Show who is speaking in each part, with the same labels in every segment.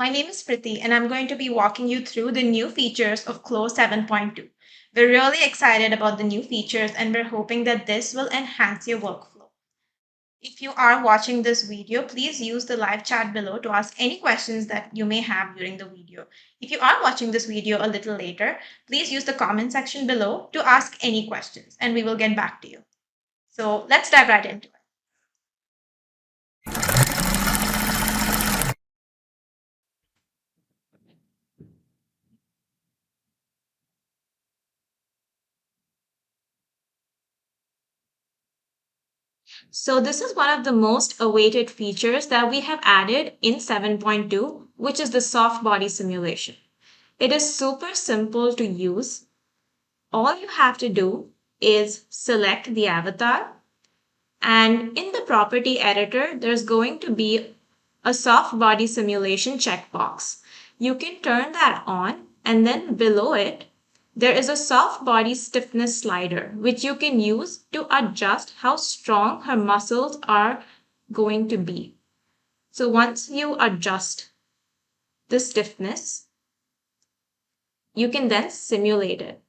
Speaker 1: My name is Priti, and I'm going to be walking you through the new features of CLO 7.2. We're really excited about the new features, and we're hoping that this will enhance your workflow. If you are watching this video, please use the live chat below to ask any questions that you may have during the video. If you are watching this video a little later, please use the comment section below to ask any questions, and we will get back to you. So let's dive right into it. So this is one of the most awaited features that we have added in 7.2, which is the soft body simulation. It is super simple to use. All you have to do is select the avatar, and in the property editor, there's going to be a soft body simulation checkbox. You can turn that on, and then below it, there is a soft body stiffness slider, which you can use to adjust how strong her muscles are going to be. So once you adjust the stiffness, you can then simulate it.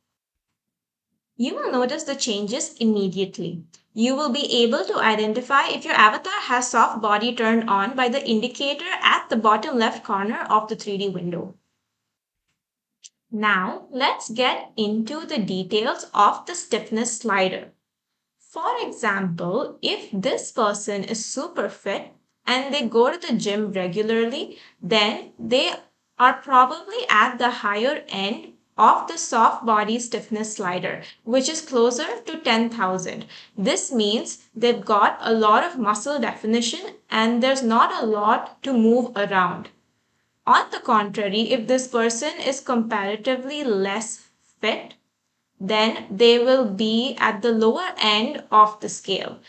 Speaker 1: You will notice the changes immediately. You will be able to identify if your avatar has soft body turned on by the indicator at the bottom left corner of the 3D window. Now, let's get into the details of the stiffness slider. For example, if this person is super fit and they go to the gym regularly, then they are probably at the higher end of the soft body stiffness slider, which is closer to 10,000. This means they've got a lot of muscle definition and there's not a lot to move around. On the contrary, if this person is comparatively less fit, then they will be at the lower end of the scale.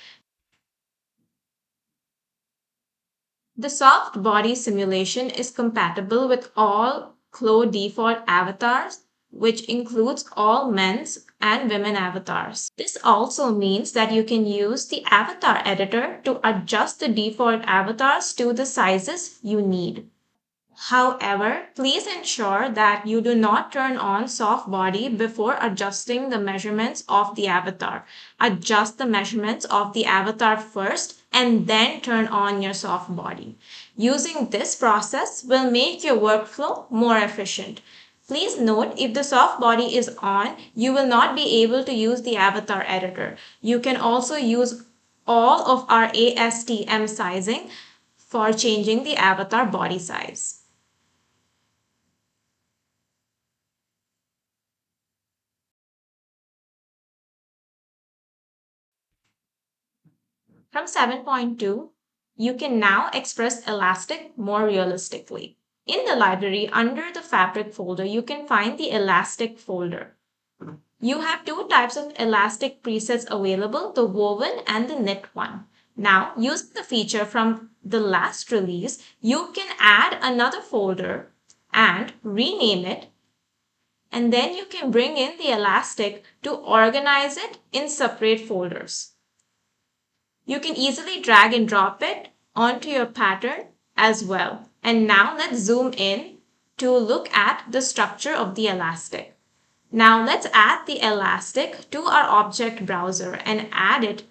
Speaker 1: The soft body simulation is compatible with all CLO default avatars, which includes all men's and women avatars. This also means that you can use the avatar editor to adjust the default avatars to the sizes you need. However, please ensure that you do not turn on soft body before adjusting the measurements of the avatar. Adjust the measurements of the avatar first and then turn on your soft body. Using this process will make your workflow more efficient. Please note, if the soft body is on, you will not be able to use the avatar editor. You can also use all of our ASTM sizing for changing the avatar body size. From 7.2, you can now express elastic more realistically. In the library, under the fabric folder, you can find the elastic folder. You have two types of elastic presets available, the woven and the knit one. Now, using the feature from the last release, you can add another folder and rename it, and then you can bring in the elastic to organize it in separate folders. You can easily drag and drop it onto your pattern as well. And now let's zoom in to look at the structure of the elastic. Now let's add the elastic to our object browser and add it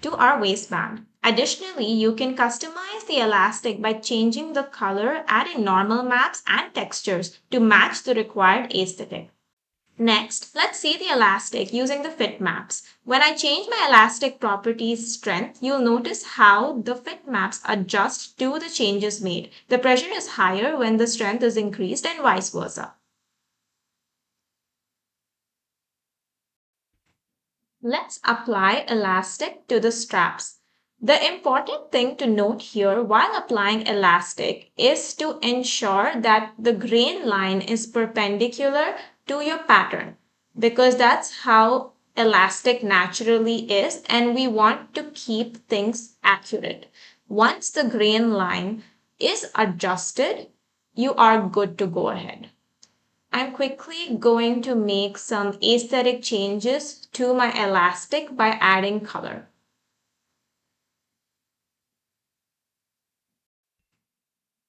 Speaker 1: to our waistband. Additionally, you can customize the elastic by changing the color, adding normal maps and textures to match the required aesthetic. Next, let's see the elastic using the fit maps. When I change my elastic properties strength, you'll notice how the fit maps adjust to the changes made. The pressure is higher when the strength is increased and vice versa. Let's apply elastic to the straps. The important thing to note here while applying elastic is to ensure that the grain line is perpendicular to your pattern, because that's how elastic naturally is and we want to keep things accurate. Once the grain line is adjusted, you are good to go ahead. I'm quickly going to make some aesthetic changes to my elastic by adding color.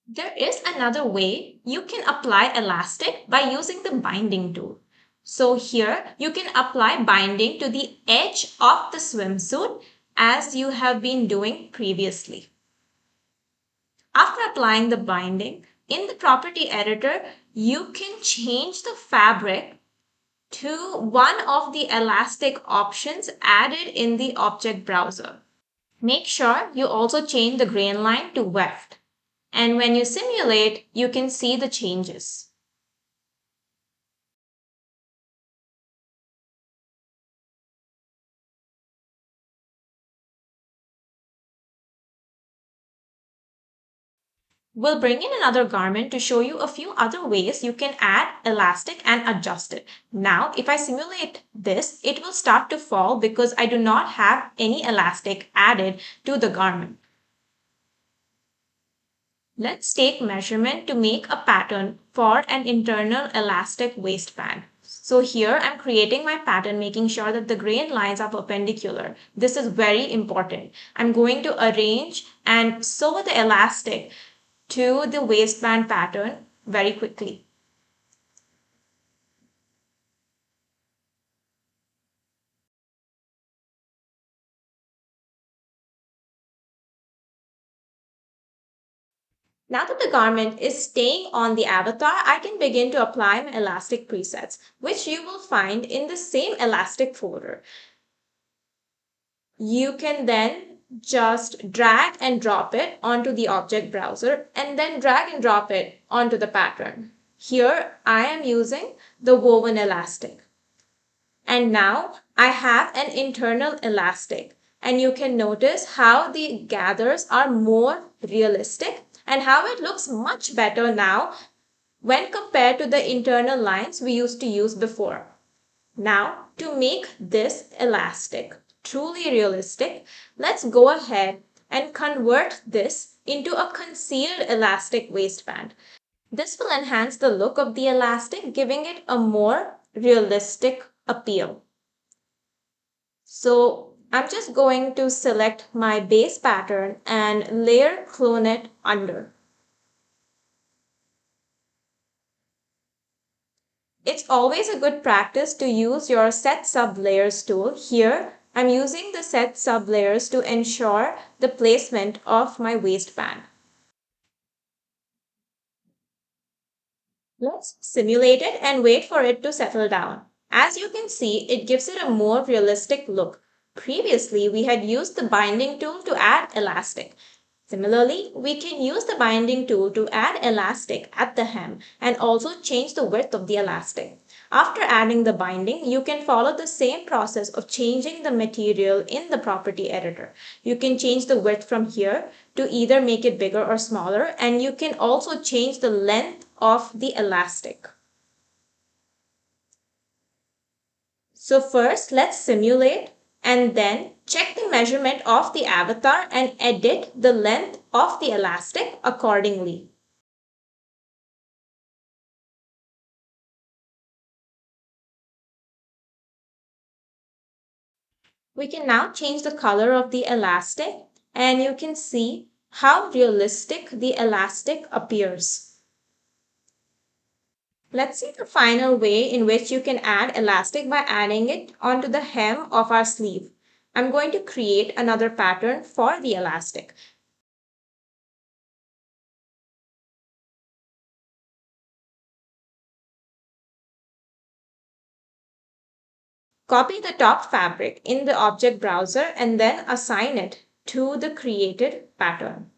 Speaker 1: There is another way you can apply elastic by using the binding tool. So here you can apply binding to the edge of the swimsuit as you have been doing previously. After applying the binding, in the property editor, you can change the fabric to one of the elastic options added in the object browser. Make sure you also change the grain line to weft. And when you simulate, you can see the changes. We'll bring in another garment to show you a few other ways you can add elastic and adjust it. Now, if I simulate this, it will start to fall because I do not have any elastic added to the garment. Let's take measurement to make a pattern for an internal elastic waistband. So here I'm creating my pattern, making sure that the grain lines are perpendicular. This is very important. I'm going to arrange and sew the elastic to the waistband pattern very quickly. Now that the garment is staying on the avatar, I can begin to apply my elastic presets, which you will find in the same elastic folder. You can then just drag and drop it onto the object browser and then drag and drop it onto the pattern. Here I am using the woven elastic. And now I have an internal elastic, and you can notice how the gathers are more realistic and how it looks much better now when compared to the internal lines we used to use before. Now, to make this elastic truly realistic, let's go ahead and convert this into a concealed elastic waistband. This will enhance the look of the elastic, giving it a more realistic appeal. So I'm just going to select my base pattern and layer clone it under. It's always a good practice to use your set sublayers tool. Here, I'm using the set sublayers to ensure the placement of my waistband. Let's simulate it and wait for it to settle down. As you can see, it gives it a more realistic look. Previously, we had used the binding tool to add elastic. Similarly, we can use the binding tool to add elastic at the hem and also change the width of the elastic. After adding the binding, you can follow the same process of changing the material in the property editor. You can change the width from here to either make it bigger or smaller, and you can also change the length of the elastic. So first, let's simulate and then check the measurement of the avatar and edit the length of the elastic accordingly. We can now change the color of the elastic and you can see how realistic the elastic appears. Let's see the final way in which you can add elastic by adding it onto the hem of our sleeve. I'm going to create another pattern for the elastic. Copy the top fabric in the object browser and then assign it to the created pattern.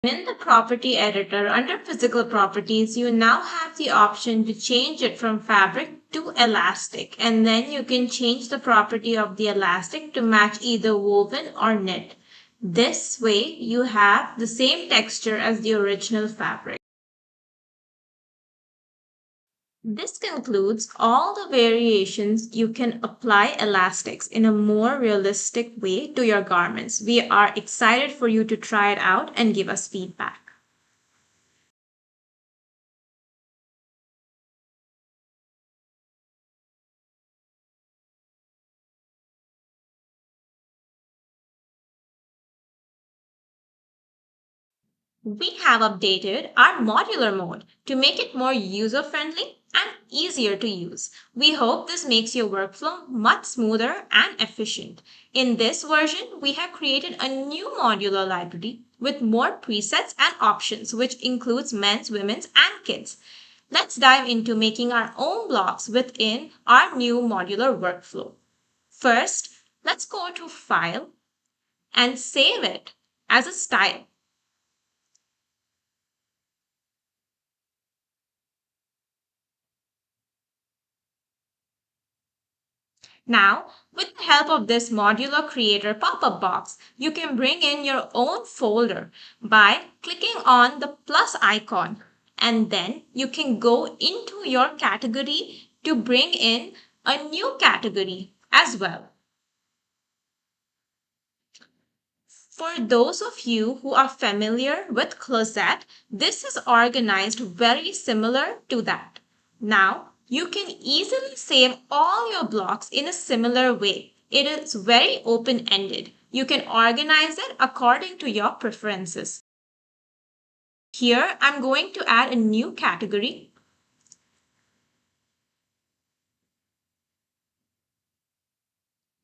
Speaker 1: In the property editor, under physical properties, you now have the option to change it from fabric to elastic, and then you can change the property of the elastic to match either woven or knit. This way, you have the same texture as the original fabric. This concludes all the variations you can apply elastics in a more realistic way to your garments. We are excited for you to try it out and give us feedback. We have updated our modular mode to make it more user-friendly and easier to use. We hope this makes your workflow much smoother and efficient. In this version, we have created a new modular library with more presets and options, which includes men's, women's, and kids. Let's dive into making our own blocks within our new modular workflow. First, let's go to File and save it as a style. Now, with the help of this modular creator pop-up box, you can bring in your own folder by clicking on the plus icon, and then you can go into your category to bring in a new category as well. For those of you who are familiar with Closet, this is organized very similar to that. Now, you can easily save all your blocks in a similar way. It is very open-ended. You can organize it according to your preferences. Here, I'm going to add a new category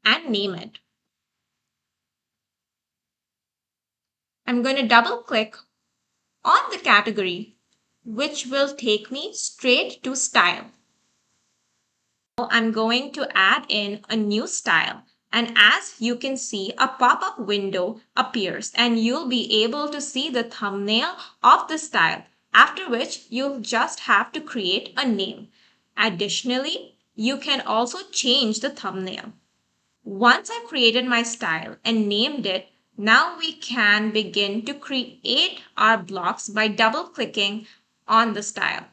Speaker 1: and name it. I'm going to double click on the category, which will take me straight to style. I'm going to add in a new style. And as you can see, a pop-up window appears and you'll be able to see the thumbnail of the style, after which you'll just have to create a name. Additionally, you can also change the thumbnail. Once I've created my style and named it, now we can begin to create our blocks by double-clicking on the style.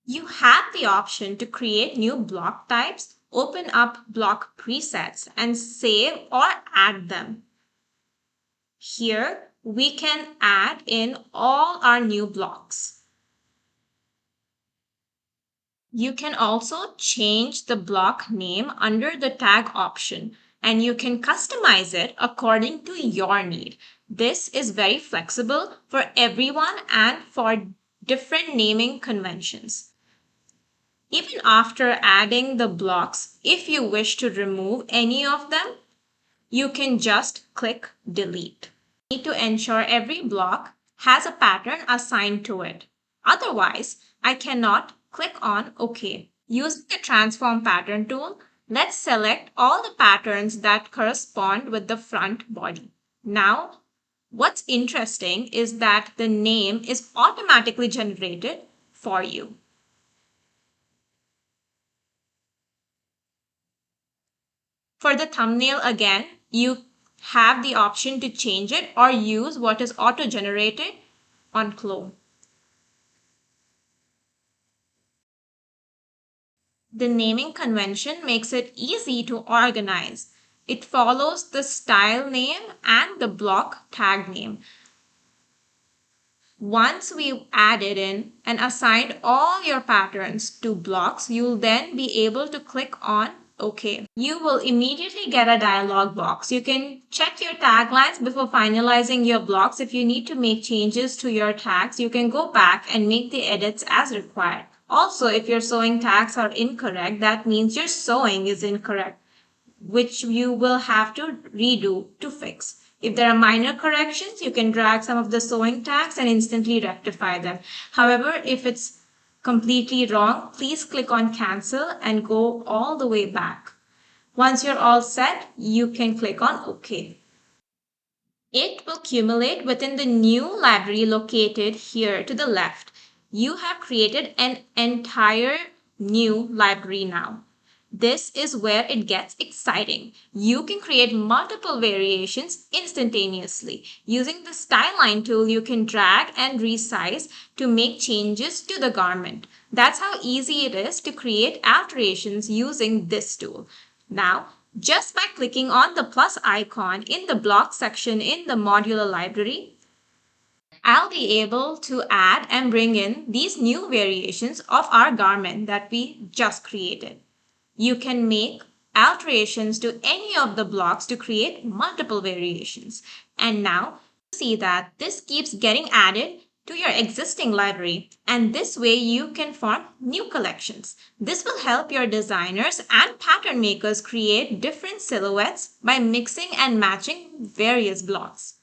Speaker 1: You have the option to create new block types, open up block presets, and save or add them. Here, we can add in all our new blocks. You can also change the block name under the tag option, and you can customize it according to your need. This is very flexible for everyone and for different naming conventions. Even after adding the blocks, if you wish to remove any of them, you can just click delete. You need to ensure every block has a pattern assigned to it. Otherwise, I cannot click on OK. Using the transform pattern tool, let's select all the patterns that correspond with the front body. Now, what's interesting is that the name is automatically generated for you. For the thumbnail again, you have the option to change it or use what is auto-generated on CLO. The naming convention makes it easy to organize. It follows the style name and the block tag name. Once we've added in and assigned all your patterns to blocks, you'll then be able to click on OK. You will immediately get a dialog box. You can check your taglines before finalizing your blocks. If you need to make changes to your tags, you can go back and make the edits as required. Also, if your sewing tags are incorrect, that means your sewing is incorrect, which you will have to redo to fix. If there are minor corrections, you can drag some of the sewing tags and instantly rectify them. However, if it's completely wrong, please click on cancel and go all the way back. Once you're all set, you can click on OK. It will accumulate within the new library located here to the left. You have created an entire new library now. This is where it gets exciting. You can create multiple variations instantaneously. Using the Styline tool, you can drag and resize to make changes to the garment. That's how easy it is to create alterations using this tool. Now, just by clicking on the plus icon in the block section in the modular library, I'll be able to add and bring in these new variations of our garment that we just created. You can make alterations to any of the blocks to create multiple variations. And now, see that this keeps getting added to your existing library, and this way you can form new collections. This will help your designers and pattern makers create different silhouettes by mixing and matching various blocks.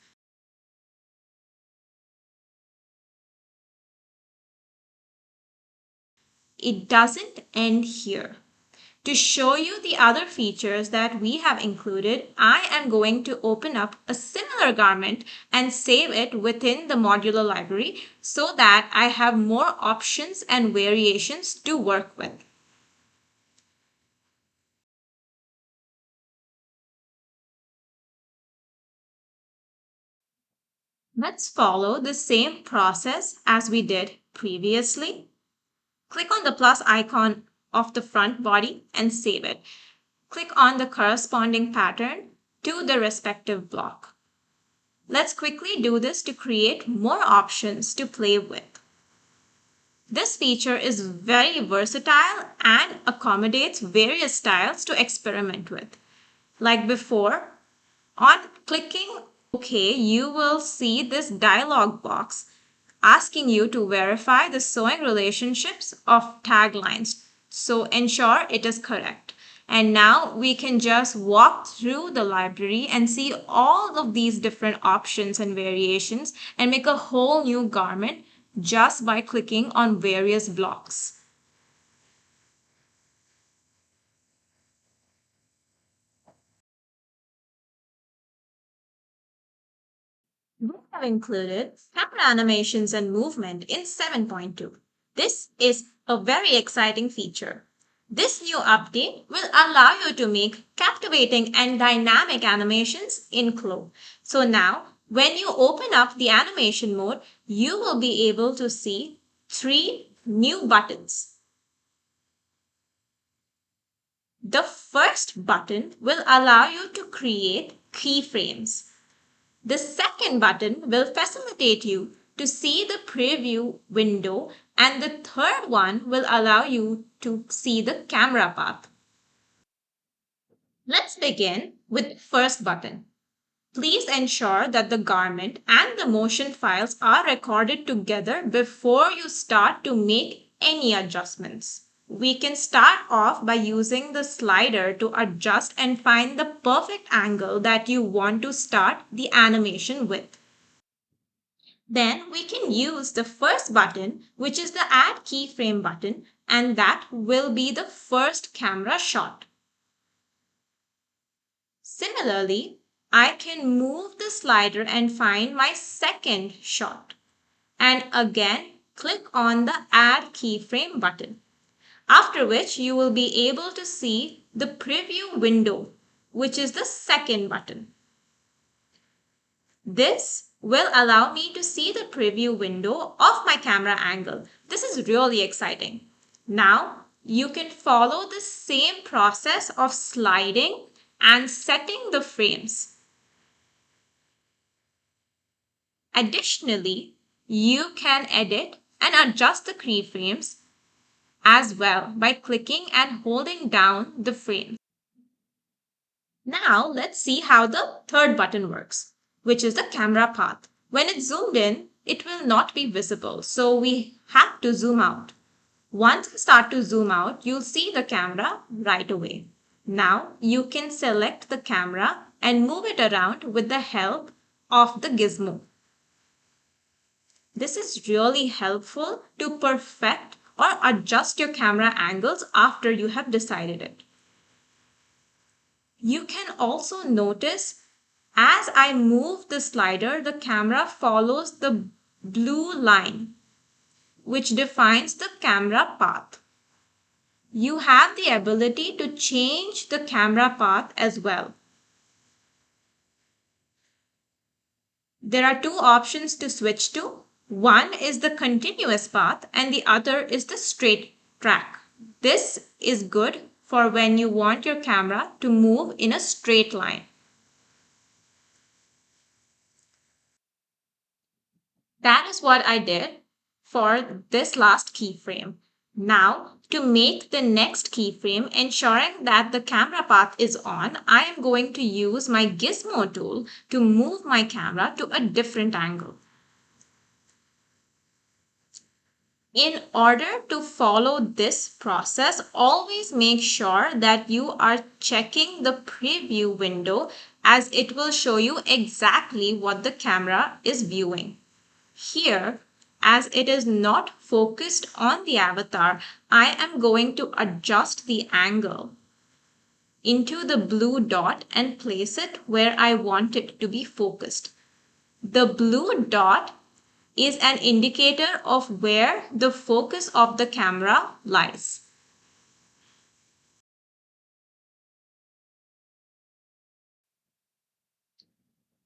Speaker 1: It doesn't end here. To show you the other features that we have included, I am going to open up a similar garment and save it within the modular library so that I have more options and variations to work with. Let's follow the same process as we did previously. Click on the plus icon of the front body and save it. Click on the corresponding pattern to the respective block. Let's quickly do this to create more options to play with. This feature is very versatile and accommodates various styles to experiment with. Like before, on clicking OK, you will see this dialog box asking you to verify the sewing relationships of taglines. So ensure it is correct. And now we can just walk through the library and see all of these different options and variations and make a whole new garment just by clicking on various blocks. We have included camera animations and movement in 7.2. This is a very exciting feature. This new update will allow you to make captivating and dynamic animations in CLO. So now, when you open up the animation mode, you will be able to see three new buttons. The first button will allow you to create keyframes. The second button will facilitate you to see the preview window, and the third one will allow you to see the camera path. Let's begin with the first button. Please ensure that the garment and the motion files are recorded together before you start to make any adjustments. We can start off by using the slider to adjust and find the perfect angle that you want to start the animation with. Then we can use the first button, which is the Add Keyframe button, and that will be the first camera shot. Similarly, I can move the slider and find my second shot. And again, click on the Add Keyframe button. After which you will be able to see the preview window, which is the second button. This will allow me to see the preview window of my camera angle. This is really exciting. Now you can follow the same process of sliding and setting the frames. Additionally, you can edit and adjust the keyframes as well by clicking and holding down the frame. Now let's see how the third button works, which is the camera path. When it's zoomed in, it will not be visible, so we have to zoom out. Once you start to zoom out, you'll see the camera right away. Now you can select the camera and move it around with the help of the gizmo. This is really helpful to perfect or adjust your camera angles after you have decided it. You can also notice as I move the slider, the camera follows the blue line, which defines the camera path. You have the ability to change the camera path as well. There are two options to switch to. One is the continuous path and the other is the straight track. This is good for when you want your camera to move in a straight line. That is what I did for this last keyframe. Now, to make the next keyframe, ensuring that the camera path is on, I am going to use my gizmo tool to move my camera to a different angle. In order to follow this process, always make sure that you are checking the preview window, as it will show you exactly what the camera is viewing. Here, as it is not focused on the avatar, I am going to adjust the angle into the blue dot and place it where I want it to be focused. The blue dot is an indicator of where the focus of the camera lies.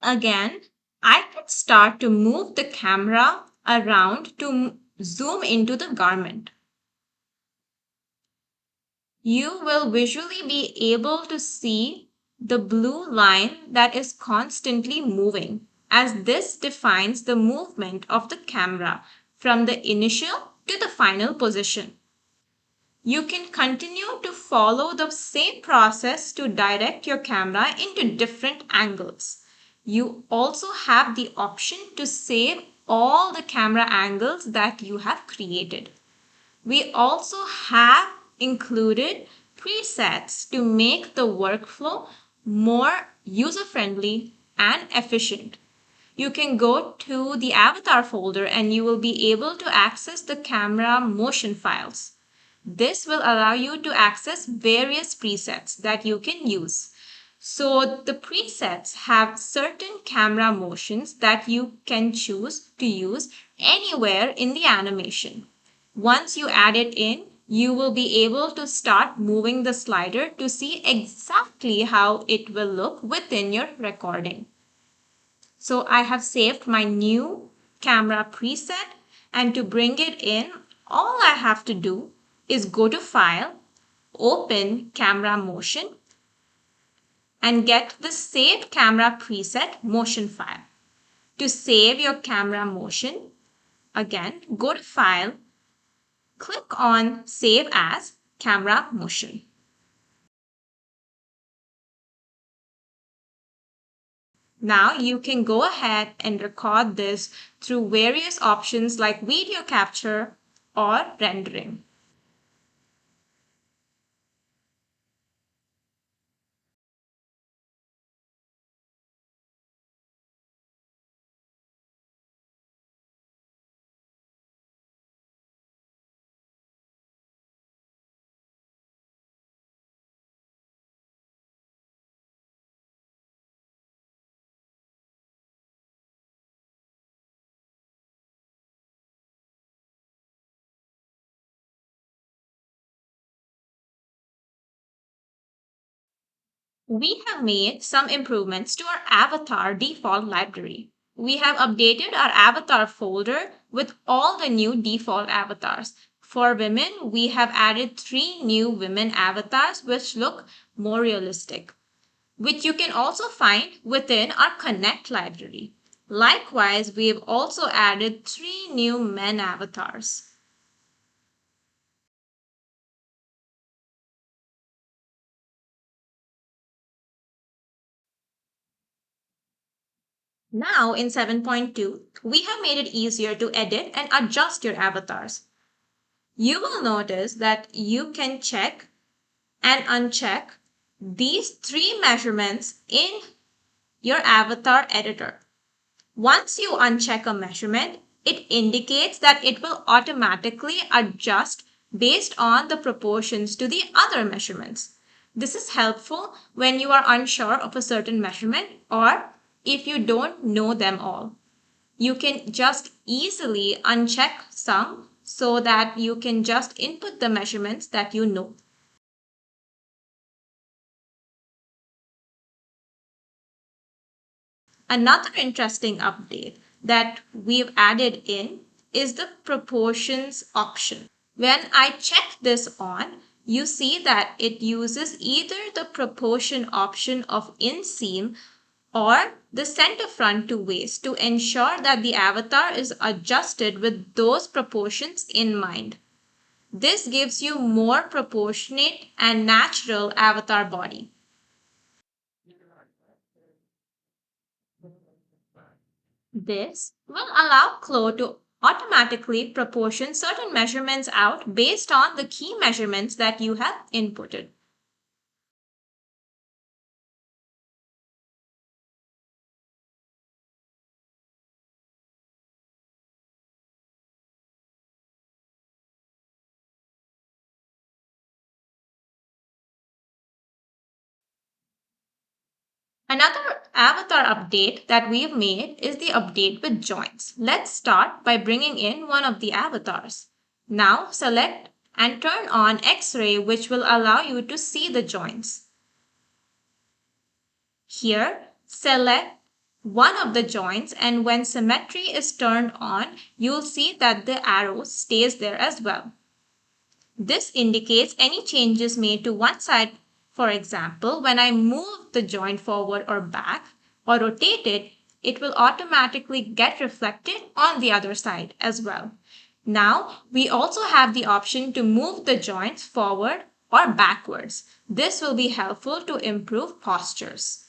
Speaker 1: Again, I can start to move the camera around to zoom into the garment. You will visually be able to see the blue line that is constantly moving, as this defines the movement of the camera from the initial to the final position. You can continue to follow the same process to direct your camera into different angles. You also have the option to save all the camera angles that you have created. We also have included presets to make the workflow more user-friendly and efficient. You can go to the avatar folder and you will be able to access the camera motion files. This will allow you to access various presets that you can use. So the presets have certain camera motions that you can choose to use anywhere in the animation. Once you add it in, you will be able to start moving the slider to see exactly how it will look within your recording. So I have saved my new camera preset, and to bring it in, all I have to do is go to File, open Camera Motion, and get the Save Camera Preset motion file. To save your camera motion, again, go to File, click on Save as Camera Motion. Now you can go ahead and record this through various options like video capture or rendering. We have made some improvements to our avatar default library. We have updated our avatar folder with all the new default avatars. For women, we have added 3 new women avatars which look more realistic, which you can also find within our Connect library. Likewise, we have also added 3 new men avatars. Now in 7.2, we have made it easier to edit and adjust your avatars. You will notice that you can check and uncheck these 3 measurements in your avatar editor. Once you uncheck a measurement, it indicates that it will automatically adjust based on the proportions to the other measurements. This is helpful when you are unsure of a certain measurement or if you don't know them all. You can just easily uncheck some so that you can just input the measurements that you know. Another interesting update that we've added in is the proportions option. When I check this on, you see that it uses either the proportion option of inseam or the center front to waist to ensure that the avatar is adjusted with those proportions in mind. This gives you more proportionate and natural avatar body. This will allow CLO to automatically proportion certain measurements out based on the key measurements that you have inputted. Another avatar update that we've made is the update with joints. Let's start by bringing in one of the avatars. Now select and turn on X-ray, which will allow you to see the joints. Here, select one of the joints, and when symmetry is turned on, you'll see that the arrow stays there as well. This indicates any changes made to one side. For example, when I move the joint forward or back or rotate it, it will automatically get reflected on the other side as well. Now, we also have the option to move the joints forward or backwards. This will be helpful to improve postures.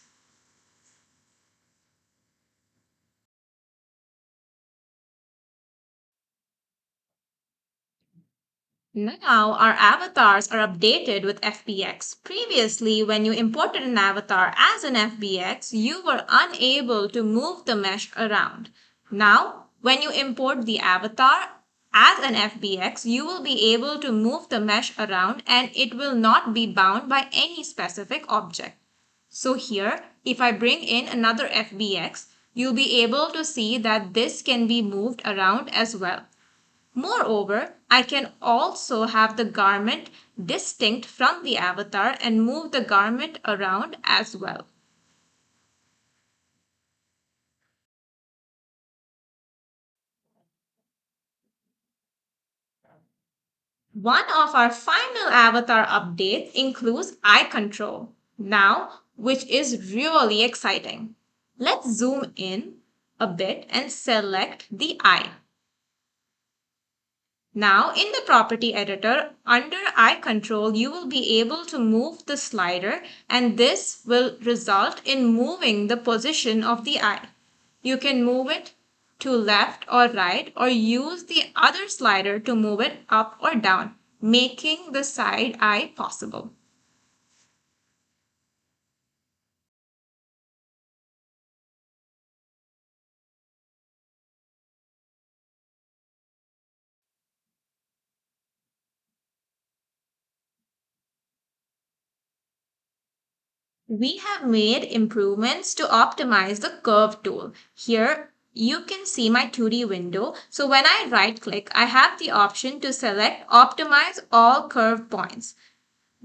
Speaker 1: Now our avatars are updated with FBX. Previously, when you imported an avatar as an FBX, you were unable to move the mesh around. Now, when you import the avatar as an FBX, you will be able to move the mesh around and it will not be bound by any specific object. So here, if I bring in another FBX, you'll be able to see that this can be moved around as well. Moreover, I can also have the garment distinct from the avatar and move the garment around as well. One of our final avatar updates includes eye control now, which is really exciting. Let's zoom in a bit and select the eye. Now, in the property editor, under eye control, you will be able to move the slider, and this will result in moving the position of the eye. You can move it to left or right, or use the other slider to move it up or down, making the side eye possible. We have made improvements to optimize the curve tool. Here you can see my 2D window. So when I right click, I have the option to select optimize all curve points.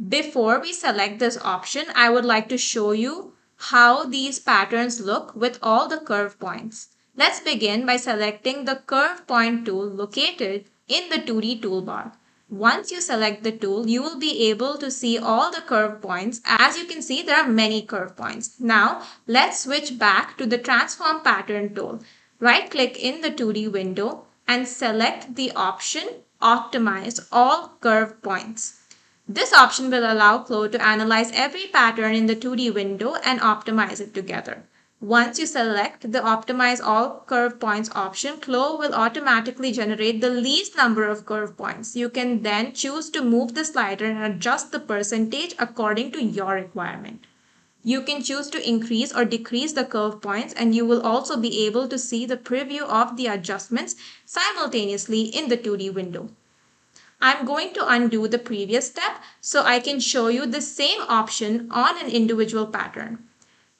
Speaker 1: Before we select this option, I would like to show you how these patterns look with all the curve points. Let's begin by selecting the curve point tool located in the 2D toolbar. Once you select the tool, you will be able to see all the curve points. As you can see, there are many curve points. Now, let's switch back to the transform pattern tool. Right click in the 2D window and select the option optimize all curve points. This option will allow CLO to analyze every pattern in the 2D window and optimize it together. Once you select the Optimize All Curve Points option, CLO will automatically generate the least number of curve points. You can then choose to move the slider and adjust the percentage according to your requirement. You can choose to increase or decrease the curve points, and you will also be able to see the preview of the adjustments simultaneously in the 2D window. I'm going to undo the previous step so I can show you the same option on an individual pattern.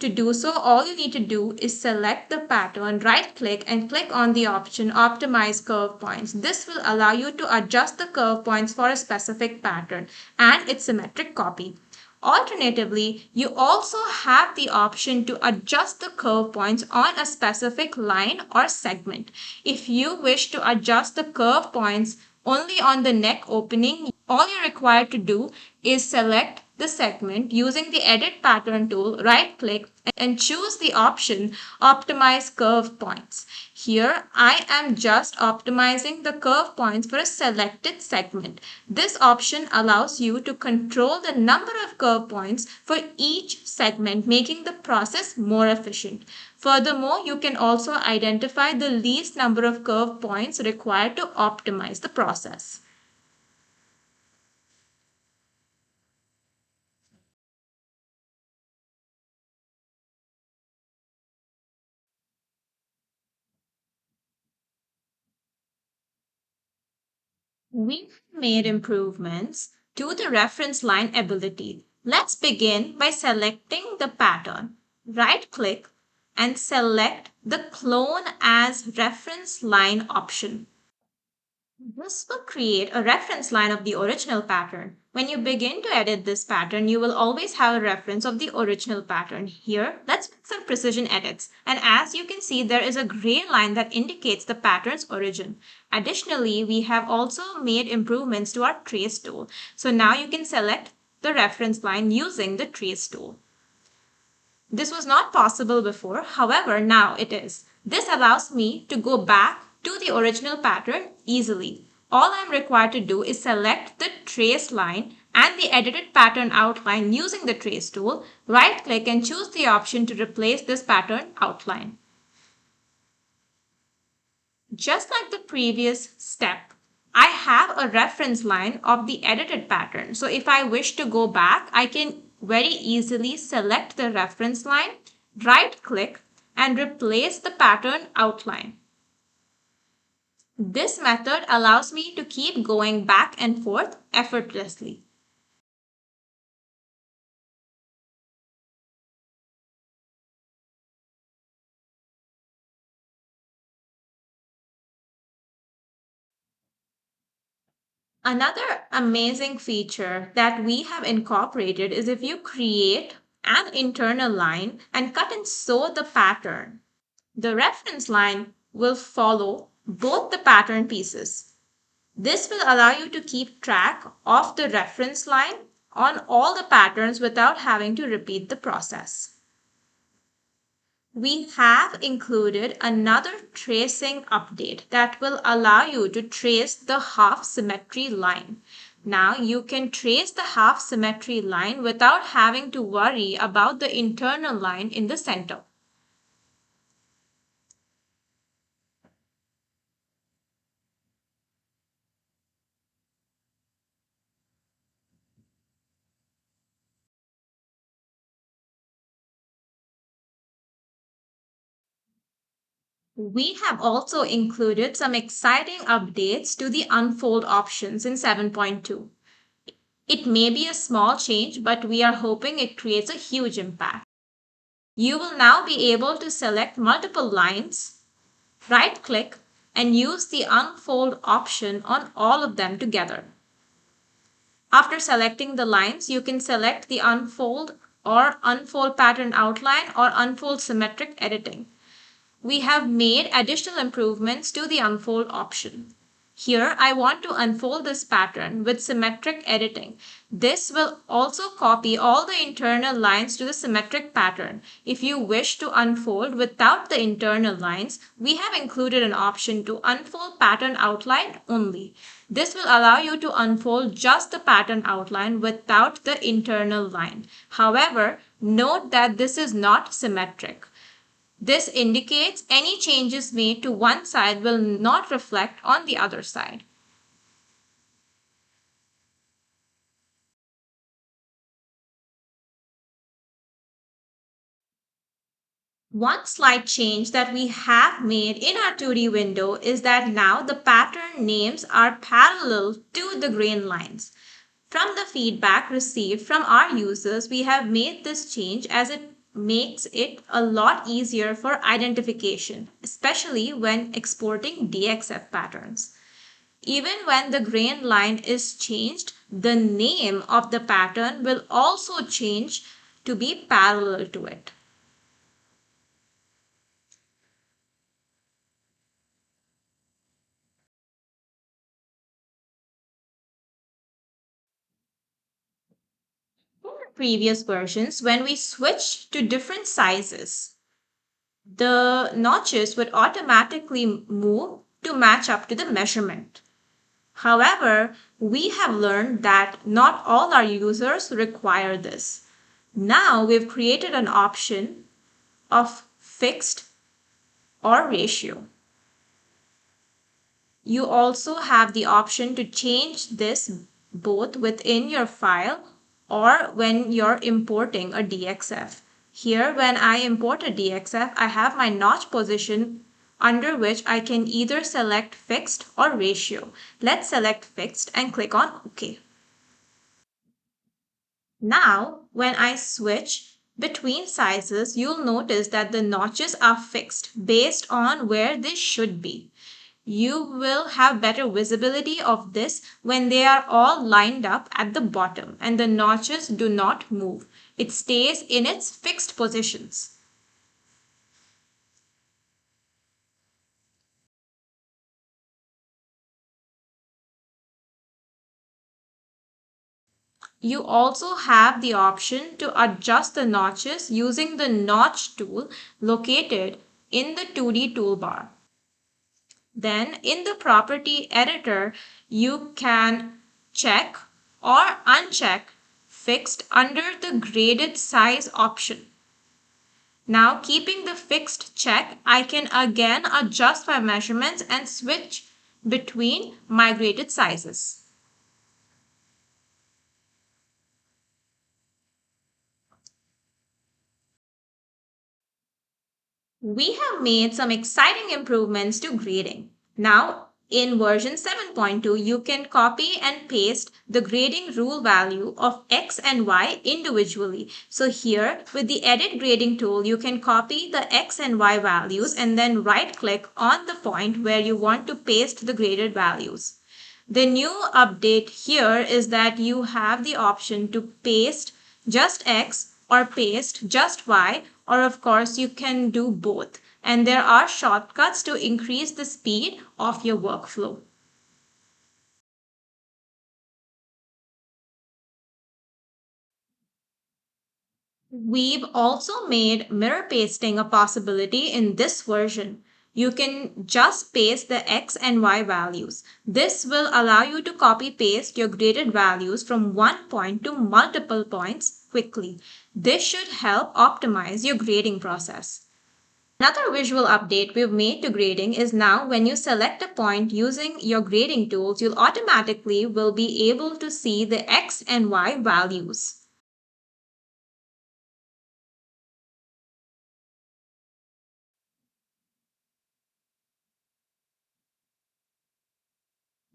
Speaker 1: To do so, all you need to do is select the pattern, right click and click on the option Optimize Curve Points. This will allow you to adjust the curve points for a specific pattern and its symmetric copy. Alternatively, you also have the option to adjust the curve points on a specific line or segment. If you wish to adjust the curve points only on the neck opening, all you're required to do is select the segment using the Edit Pattern tool, right-click and choose the option Optimize Curve Points. Here, I am just optimizing the curve points for a selected segment. This option allows you to control the number of curve points for each segment, making the process more efficient. Furthermore, you can also identify the least number of curve points required to optimize the process. We've made improvements to the reference line ability. Let's begin by selecting the pattern. Right-click and select the Clone as Reference Line option. This will create a reference line of the original pattern. When you begin to edit this pattern, you will always have a reference of the original pattern. Here, let's make some precision edits. And as you can see, there is a gray line that indicates the pattern's origin. Additionally, we have also made improvements to our trace tool. So now you can select the reference line using the trace tool. This was not possible before, however, now it is. This allows me to go back to the original pattern easily. All I'm required to do is select the trace line and the edited pattern outline using the trace tool, right-click and choose the option to replace this pattern outline. Just like the previous step, I have a reference line of the edited pattern. So if I wish to go back, I can very easily select the reference line, right click and replace the pattern outline. This method allows me to keep going back and forth effortlessly. Another amazing feature that we have incorporated is if you create an internal line and cut and sew the pattern, the reference line will follow both the pattern pieces. This will allow you to keep track of the reference line on all the patterns without having to repeat the process. We have included another tracing update that will allow you to trace the half symmetry line. Now you can trace the half symmetry line without having to worry about the internal line in the center. We have also included some exciting updates to the unfold options in 7.2. It may be a small change, but we are hoping it creates a huge impact. You will now be able to select multiple lines, right-click, and use the unfold option on all of them together. After selecting the lines, you can select the unfold or unfold pattern outline or unfold symmetric editing. We have made additional improvements to the unfold option. Here, I want to unfold this pattern with symmetric editing. This will also copy all the internal lines to the symmetric pattern. If you wish to unfold without the internal lines, we have included an option to unfold pattern outline only. This will allow you to unfold just the pattern outline without the internal line. However, note that this is not symmetric. This indicates any changes made to one side will not reflect on the other side. One slight change that we have made in our 2D window is that now the pattern names are parallel to the grain lines. From the feedback received from our users, we have made this change as it makes it a lot easier for identification, especially when exporting DXF patterns. Even when the grain line is changed, the name of the pattern will also change to be parallel to it. previous versions, when we switched to different sizes, the notches would automatically move to match up to the measurement. However, we have learned that not all our users require this. Now we've created an option of fixed or ratio. You also have the option to change this both within your file or when you're importing a DXF. Here, when I import a DXF, I have my notch position under which I can either select fixed or ratio. Let's select fixed and click on OK. Now, when I switch between sizes, you'll notice that the notches are fixed based on where they should be. You will have better visibility of this when they are all lined up at the bottom and the notches do not move. It stays in its fixed positions. You also have the option to adjust the notches using the notch tool located in the 2D toolbar. Then in the property editor, you can check or uncheck fixed under the graded size option. Now keeping the fixed check, I can again adjust my measurements and switch between my graded sizes. We have made some exciting improvements to grading. Now, in version 7.2, you can copy and paste the grading rule value of X and Y individually. So here, with the edit grading tool, you can copy the X and Y values and then right click on the point where you want to paste the graded values. The new update here is that you have the option to paste just X or paste just Y, or of course you can do both. And there are shortcuts to increase the speed of your workflow. We've also made mirror pasting a possibility in this version. You can just paste the X and Y values. This will allow you to copy paste your graded values from one point to multiple points quickly. This should help optimize your grading process. Another visual update we've made to grading is now when you select a point using your grading tools, you'll automatically will be able to see the X and Y values.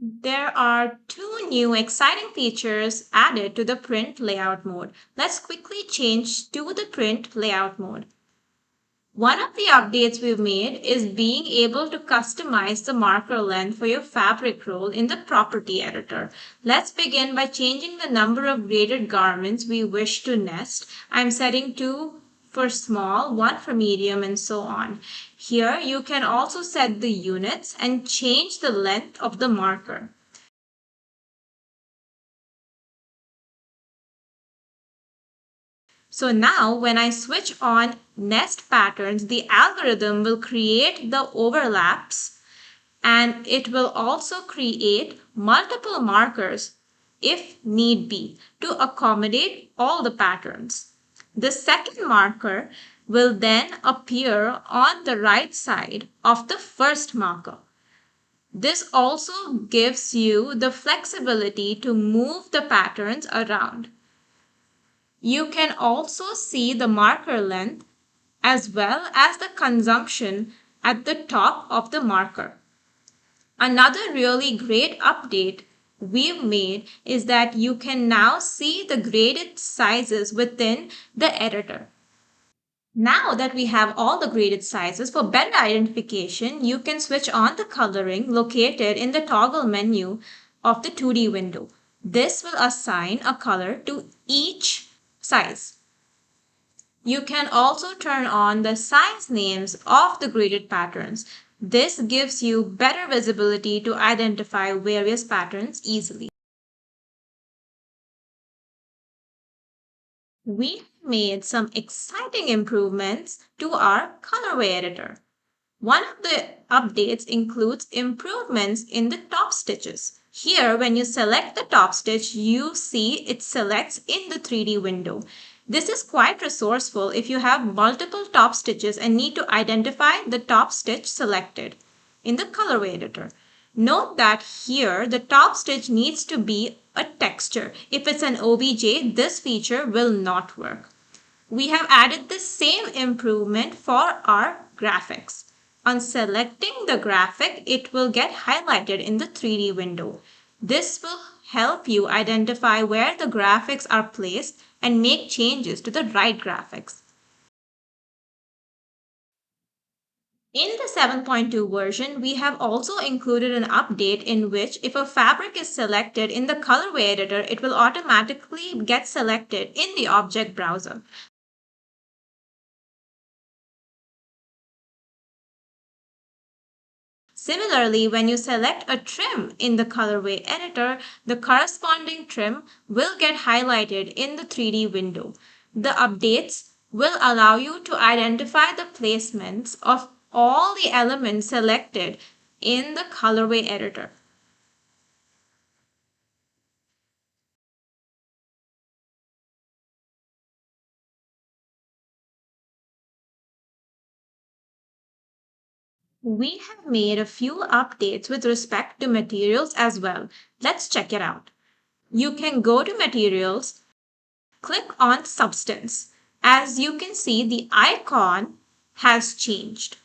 Speaker 1: There are two new exciting features added to the print layout mode. Let's quickly change to the print layout mode. One of the updates we've made is being able to customize the marker length for your fabric roll in the property editor. Let's begin by changing the number of graded garments we wish to nest. I'm setting 2 for small, 1 for medium, and so on. Here you can also set the units and change the length of the marker. So now when I switch on nest patterns, the algorithm will create the overlaps and it will also create multiple markers if need be to accommodate all the patterns. The second marker will then appear on the right side of the first marker. This also gives you the flexibility to move the patterns around. You can also see the marker length as well as the consumption at the top of the marker. Another really great update we've made is that you can now see the graded sizes within the editor. Now that we have all the graded sizes, for better identification, you can switch on the coloring located in the toggle menu of the 2D window. This will assign a color to each size. You can also turn on the size names of the graded patterns. This gives you better visibility to identify various patterns easily. We made some exciting improvements to our colorway editor. One of the updates includes improvements in the top stitches. Here, when you select the top stitch, you see it selects in the 3D window. This is quite resourceful if you have multiple top stitches and need to identify the top stitch selected in the colorway editor. Note that here the top stitch needs to be a texture. If it's an OBJ, this feature will not work. We have added the same improvement for our graphics. On selecting the graphic, it will get highlighted in the 3D window. This will help you identify where the graphics are placed and make changes to the right graphics. In the 7.2 version, we have also included an update in which if a fabric is selected in the colorway editor, it will automatically get selected in the object browser. Similarly, when you select a trim in the colorway editor, the corresponding trim will get highlighted in the 3D window. The updates will allow you to identify the placements of all the elements selected in the colorway editor. We have made a few updates with respect to materials as well. Let's check it out. You can go to materials, click on substance. As you can see, the icon has changed.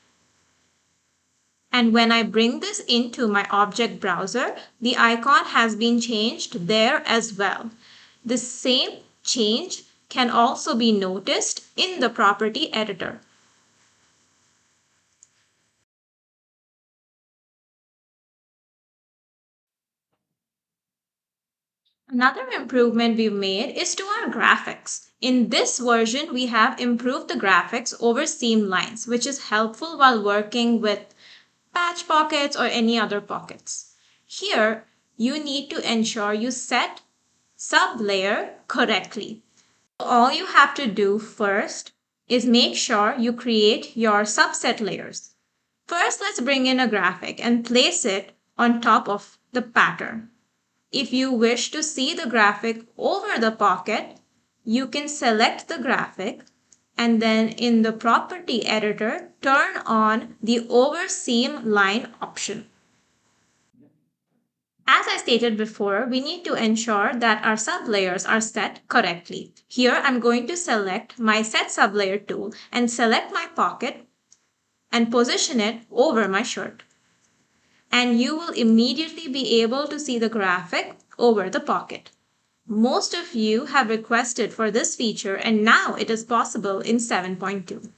Speaker 1: And when I bring this into my object browser, the icon has been changed there as well. The same change can also be noticed in the property editor. Another improvement we've made is to our graphics. In this version, we have improved the graphics over seam lines, which is helpful while working with patch pockets or any other pockets. Here, you need to ensure you set sublayer correctly. All you have to do first is make sure you create your subset layers. First, let's bring in a graphic and place it on top of the pattern. If you wish to see the graphic over the pocket, you can select the graphic and then in the property editor, turn on the over seam line option. As I stated before, we need to ensure that our sublayers are set correctly. Here, I'm going to select my Set Sublayer tool and select my pocket and position it over my shirt. And you will immediately be able to see the graphic over the pocket. Most of you have requested for this feature and now it is possible in 7.2.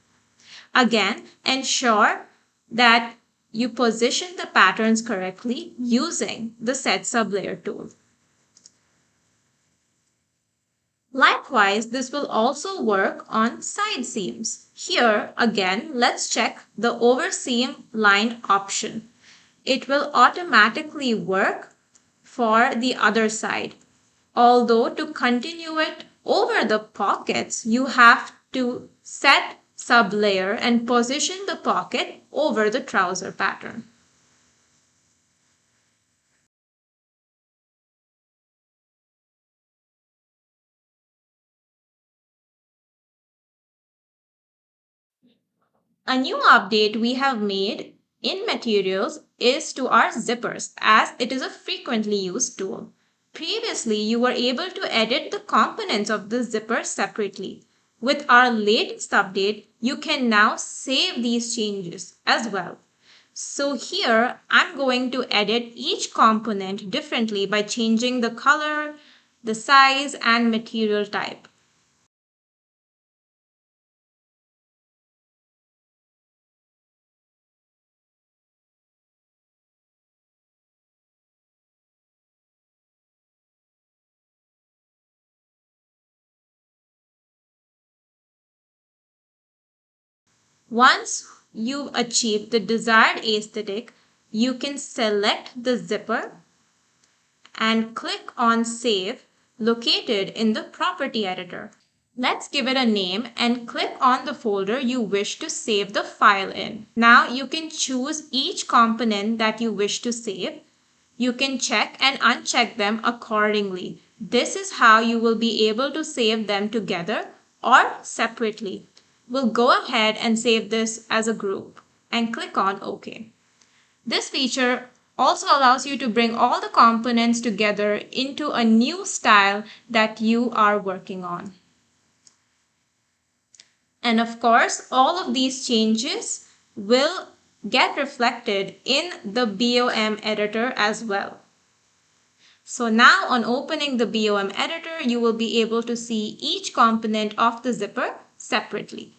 Speaker 1: Again, ensure that you position the patterns correctly using the Set Sublayer tool. Likewise, this will also work on side seams. Here, again, let's check the over seam line option. It will automatically work for the other side. Although to continue it over the pockets, you have to set sublayer and position the pocket over the trouser pattern. A new update we have made in materials is to our zippers as it is a frequently used tool. Previously, you were able to edit the components of the zipper separately. With our latest update, you can now save these changes as well. So here, I'm going to edit each component differently by changing the color, the size, and material type. Once you've achieved the desired aesthetic, you can select the zipper and click on Save located in the property editor. Let's give it a name and click on the folder you wish to save the file in. Now you can choose each component that you wish to save. You can check and uncheck them accordingly. This is how you will be able to save them together or separately. We'll go ahead and save this as a group and click on OK. This feature also allows you to bring all the components together into a new style that you are working on. And of course, all of these changes will get reflected in the BOM editor as well. So now on opening the BOM editor, you will be able to see each component of the zipper separately.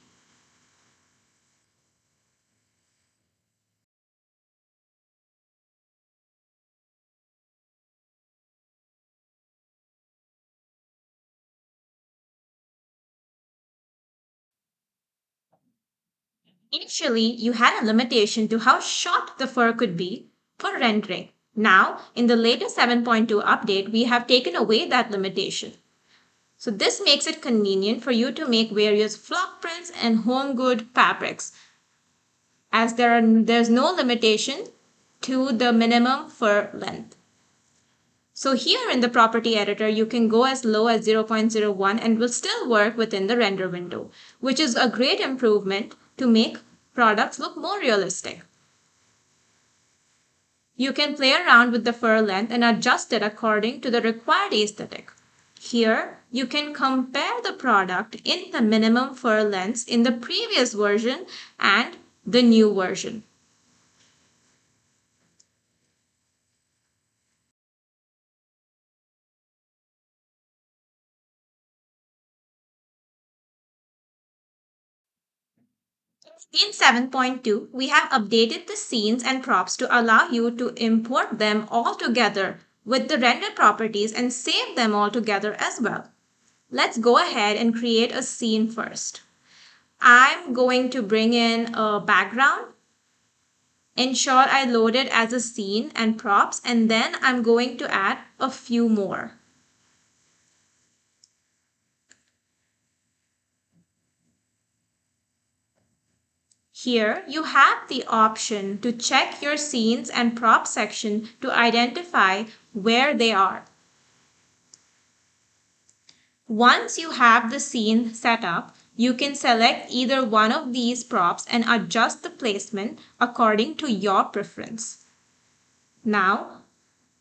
Speaker 1: Initially, you had a limitation to how short the fur could be for rendering. Now, in the latest 7.2 update, we have taken away that limitation. So this makes it convenient for you to make various flock prints and home good fabrics, as there's no limitation to the minimum fur length. So here in the property editor, you can go as low as 0.01 and will still work within the render window, which is a great improvement to make products look more realistic. You can play around with the fur length and adjust it according to the required aesthetic. Here, you can compare the product in the minimum fur lengths in the previous version and the new version. In 7.2, we have updated the scenes and props to allow you to import them all together with the render properties and save them all together as well. Let's go ahead and create a scene first. I'm going to bring in a background, ensure I load it as a scene and props, and then I'm going to add a few more. Here, you have the option to check your scenes and prop section to identify where they are. Once you have the scene set up, you can select either one of these props and adjust the placement according to your preference. Now,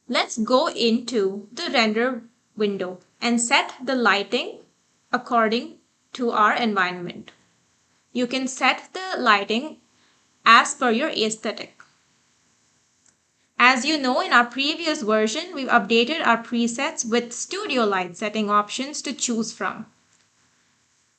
Speaker 1: let's go into the render window and set the lighting according to our environment. You can set the lighting as per your aesthetic. As you know, in our previous version, we've updated our presets with studio light setting options to choose from.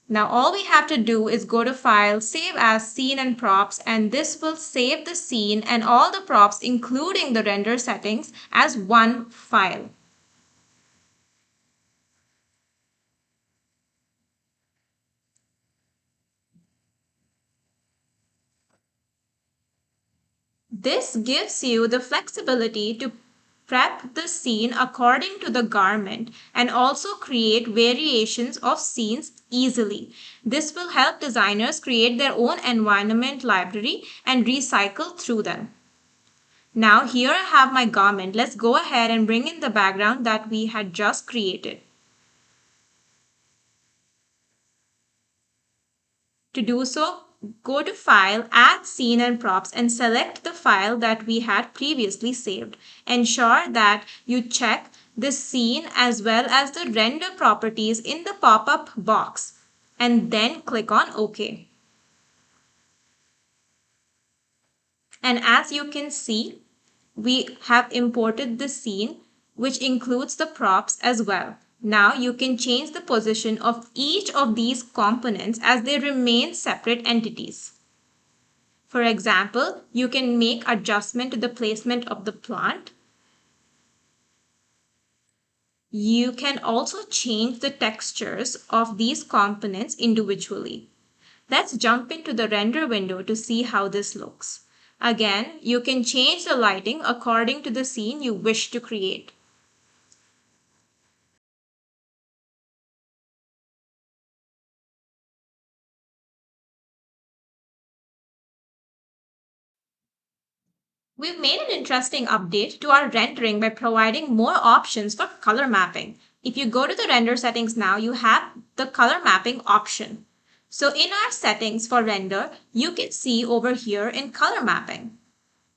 Speaker 1: Now all we have to do is go to File, Save as Scene and Props, and this will save the scene and all the props including the render settings as one file. This gives you the flexibility to prep the scene according to the garment and also create variations of scenes easily. This will help designers create their own environment library and recycle through them. Now here I have my garment. Let's go ahead and bring in the background that we had just created. To do so, go to File, Add Scene and Props and select the file that we had previously saved. Ensure that you check the scene as well as the render properties in the pop-up box and then click on OK. And as you can see, we have imported the scene, which includes the props as well. Now you can change the position of each of these components as they remain separate entities. For example, you can make adjustment to the placement of the plant. You can also change the textures of these components individually. Let's jump into the render window to see how this looks. Again, you can change the lighting according to the scene you wish to create. We've made an interesting update to our rendering by providing more options for color mapping. If you go to the render settings now, you have the color mapping option. So in our settings for render, you can see over here in color mapping.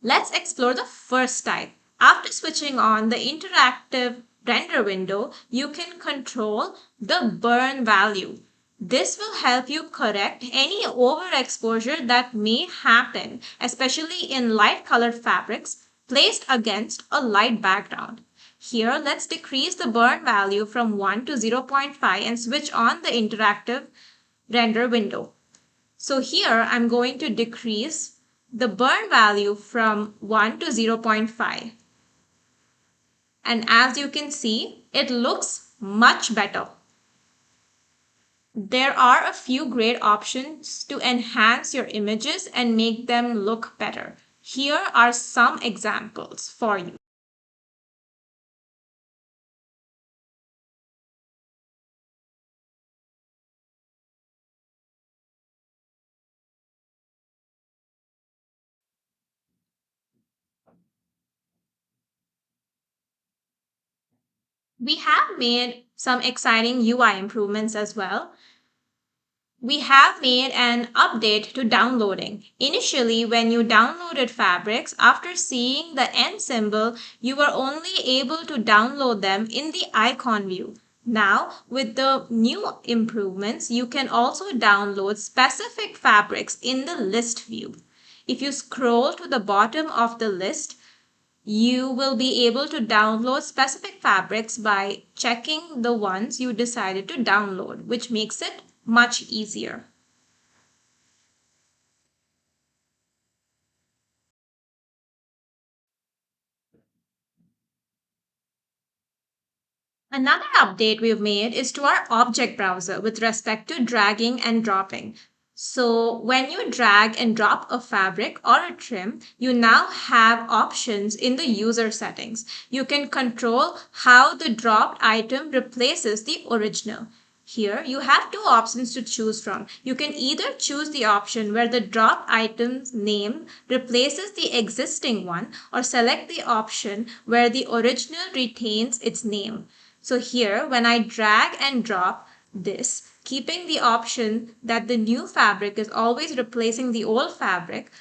Speaker 1: Let's explore the first type. After switching on the interactive render window, you can control the burn value. This will help you correct any overexposure that may happen, especially in light colored fabrics placed against a light background. Here, let's decrease the burn value from 1 to 0.5 and switch on the interactive render window. So here, I'm going to decrease the burn value from 1 to 0.5. And as you can see, it looks much better. There are a few great options to enhance your images and make them look better. Here are some examples for you. We have made some exciting UI improvements as well. We have made an update to downloading. Initially, when you downloaded fabrics, after seeing the N symbol, you were only able to download them in the icon view. Now, with the new improvements, you can also download specific fabrics in the list view. If you scroll to the bottom of the list, you will be able to download specific fabrics by checking the ones you decided to download, which makes it much easier. Another update we've made is to our object browser with respect to dragging and dropping. So when you drag and drop a fabric or a trim, you now have options in the user settings. You can control how the dropped item replaces the original. Here, you have two options to choose from. You can either choose the option where the dropped item's name replaces the existing one, or select the option where the original retains its name. So here, when I drag and drop this, keeping the option that the new fabric is always replacing the old fabric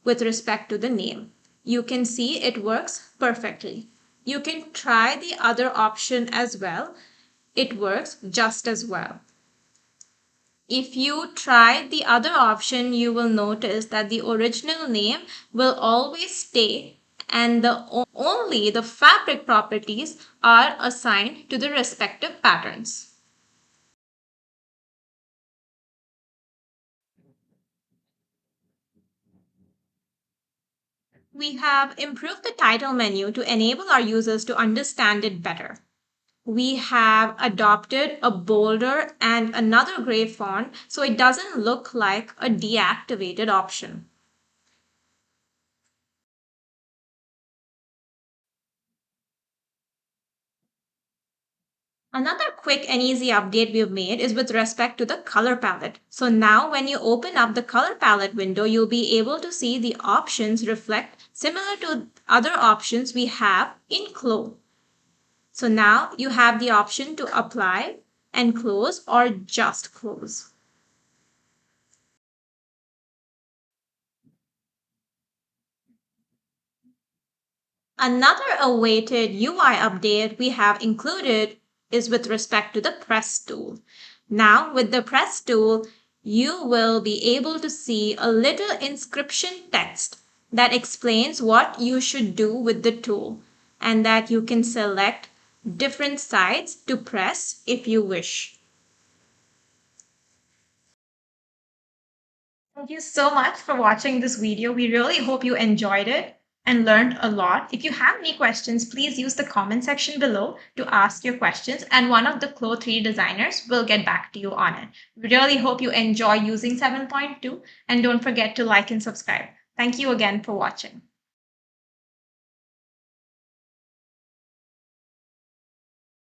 Speaker 1: with respect to the name, you can see it works perfectly. You can try the other option as well. It works just as well. If you try the other option, you will notice that the original name will always stay and only the fabric properties are assigned to the respective patterns. We have improved the title menu to enable our users to understand it better. We have adopted a bolder and another gray font so it doesn't look like a deactivated option. Another quick and easy update we've made is with respect to the color palette. So now when you open up the color palette window, you'll be able to see the options reflect similar to other options we have in CLO. So now you have the option to apply and close or just close. Another awaited UI update we have included is with respect to the press tool. Now, with the press tool, you will be able to see a little inscription text that explains what you should do with the tool and that you can select different sides to press if you wish. Thank you so much for watching this video. We really hope you enjoyed it and learned a lot. If you have any questions, please use the comment section below to ask your questions, and one of the CLO 3 designers will get back to you on it. We really hope you enjoy using 7.2, and don't forget to like and subscribe. Thank you again for watching.